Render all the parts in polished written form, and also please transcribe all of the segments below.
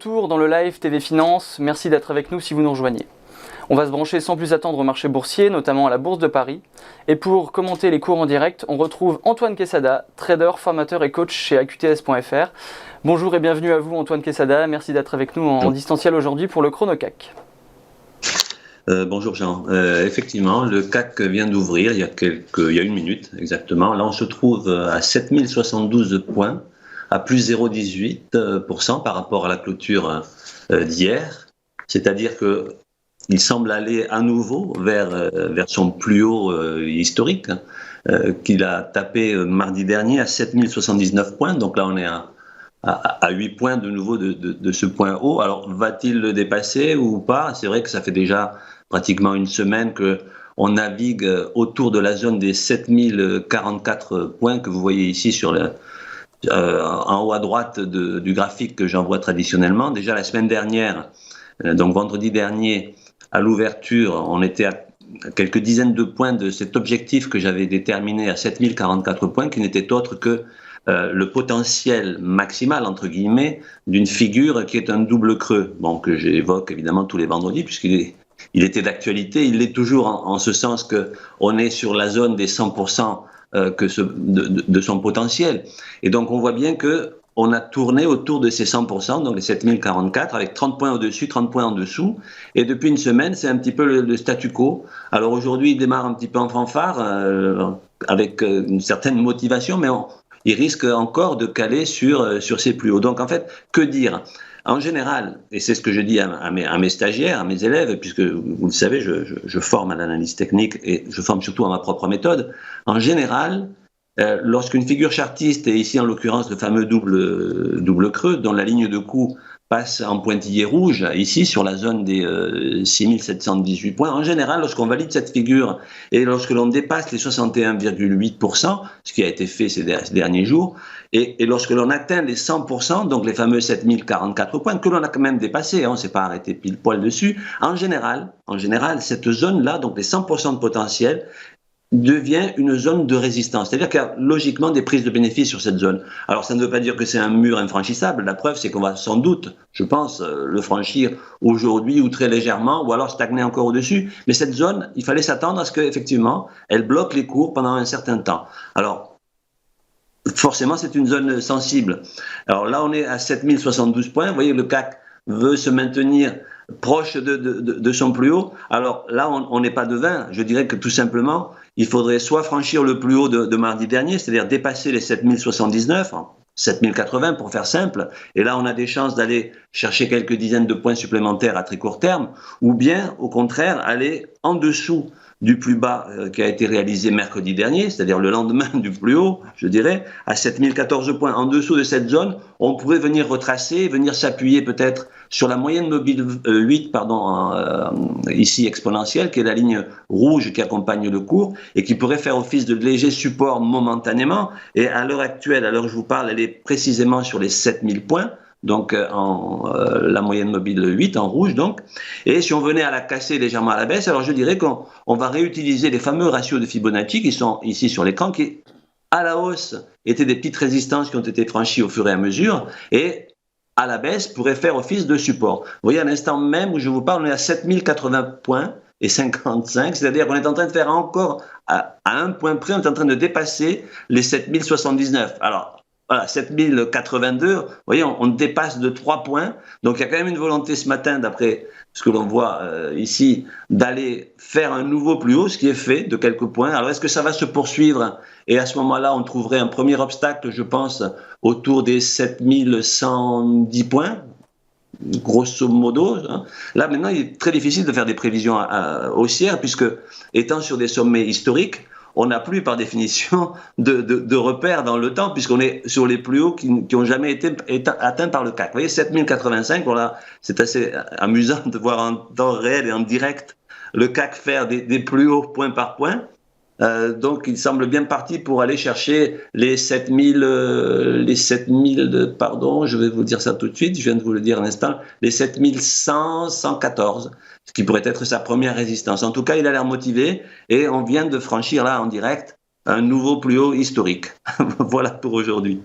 retour dans le live TV Finance, merci d'être avec nous si vous nous rejoignez. On va se brancher sans plus attendre au marché boursier, notamment à la Bourse de Paris. Et pour commenter les cours en direct, on retrouve Antoine Quesada, trader, formateur et coach chez AQTS.fr. Bonjour et bienvenue à vous Antoine Quesada, merci d'être avec nous en distanciel aujourd'hui pour le Chrono CAC. Bonjour Jean. Effectivement, le CAC vient d'ouvrir il y a une minute exactement. Là, on se trouve à 7072 points, à plus 0,18% par rapport à la clôture d'hier. C'est-à-dire qu'il semble aller à nouveau vers son plus haut historique qu'il a tapé mardi dernier à 7079 points. Donc là, on est à 8 points de nouveau de ce point haut. Alors, va-t-il le dépasser ou pas? C'est vrai que ça fait déjà pratiquement une semaine qu'on navigue autour de la zone des 7044 points que vous voyez ici en haut à droite du graphique que j'envoie traditionnellement. Déjà la semaine dernière, donc vendredi dernier, à l'ouverture, on était à quelques dizaines de points de cet objectif que j'avais déterminé à 7044 points, qui n'était autre que le potentiel maximal, entre guillemets, d'une figure qui est un double creux, bon, que j'évoque évidemment tous les vendredis, puisqu'il était d'actualité. Il l'est toujours en ce sens qu'on est sur la zone des 100% de son potentiel. Et donc on voit bien qu'on a tourné autour de ces 100%, donc les 7044, avec 30 points au-dessus, 30 points en dessous. Et depuis une semaine, c'est un petit peu le statu quo. Alors aujourd'hui, il démarre un petit peu en fanfare, avec une certaine motivation, mais il risque encore de caler sur ses plus hauts. Donc en fait, que dire ? En général, et c'est ce que je dis à mes stagiaires, à mes élèves, puisque vous le savez, je forme à l'analyse technique et je forme surtout à ma propre méthode. En général, lorsqu'une figure chartiste, et ici en l'occurrence le fameux double creux, dont la ligne de coup passe en pointillé rouge, ici sur la zone des 6718 points, en général, lorsqu'on valide cette figure et lorsque l'on dépasse les 61,8%, ce qui a été fait ces derniers jours, et lorsque l'on atteint les 100%, donc les fameux 7044 points, que l'on a quand même dépassé, on ne s'est pas arrêté pile poil dessus, en général, cette zone-là, donc les 100% de potentiel, devient une zone de résistance. C'est-à-dire qu'il y a logiquement des prises de bénéfices sur cette zone. Alors ça ne veut pas dire que c'est un mur infranchissable. La preuve, c'est qu'on va sans doute, je pense, le franchir aujourd'hui ou très légèrement, ou alors stagner encore au-dessus. Mais cette zone, il fallait s'attendre à ce qu'effectivement, elle bloque les cours pendant un certain temps. Alors, forcément, c'est une zone sensible. Alors là, on est à 7072 points. Vous voyez, le CAC veut se maintenir proche de son plus haut. Alors là, on n'est pas devin. Je dirais que tout simplement, il faudrait soit franchir le plus haut de mardi dernier, c'est-à-dire dépasser les 7079, 7080 pour faire simple, et là on a des chances d'aller chercher quelques dizaines de points supplémentaires à très court terme, ou bien au contraire aller en dessous du plus bas qui a été réalisé mercredi dernier, c'est-à-dire le lendemain du plus haut, je dirais, à 7014 points. En dessous de cette zone, on pourrait venir retracer, venir s'appuyer peut-être sur la moyenne mobile 8, ici exponentielle, qui est la ligne rouge qui accompagne le cours et qui pourrait faire office de léger support momentanément. Et à l'heure actuelle, à l'heure où je vous parle, elle est précisément sur les 7000 points. Donc la moyenne mobile 8 en rouge donc, et si on venait à la casser légèrement à la baisse, alors je dirais qu'on va réutiliser les fameux ratios de Fibonacci qui sont ici sur l'écran, qui à la hausse étaient des petites résistances qui ont été franchies au fur et à mesure, et à la baisse pourraient faire office de support. Vous voyez, à l'instant même où je vous parle, on est à 7080 points et 55, c'est-à-dire qu'on est en train de faire encore à un point près, on est en train de dépasser les 7079. Alors voilà, 7082, vous voyez, on dépasse de 3 points. Donc il y a quand même une volonté ce matin, d'après ce que l'on voit ici, d'aller faire un nouveau plus haut, ce qui est fait de quelques points. Alors est-ce que ça va se poursuivre? Et à ce moment-là, on trouverait un premier obstacle, je pense, autour des 7110 points, grosso modo. Là, maintenant, il est très difficile de faire des prévisions haussières, puisque, étant sur des sommets historiques, on n'a plus par définition de repères dans le temps, puisqu'on est sur les plus hauts qui n'ont jamais été atteints par le CAC. Vous voyez, 7085, voilà, c'est assez amusant de voir en temps réel et en direct le CAC faire des plus hauts point par point. Donc il semble bien parti pour aller chercher les 7000, pardon, je vais vous dire ça tout de suite, je viens de vous le dire un instant, les 7114, ce qui pourrait être sa première résistance. En tout cas, il a l'air motivé et on vient de franchir là en direct un nouveau plus haut historique. Voilà pour aujourd'hui.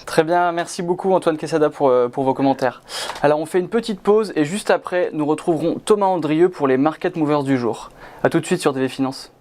Très bien, merci beaucoup Antoine Quesada pour vos commentaires. Alors on fait une petite pause et juste après, nous retrouverons Thomas Andrieux pour les Market Movers du jour. A tout de suite sur DV Finance.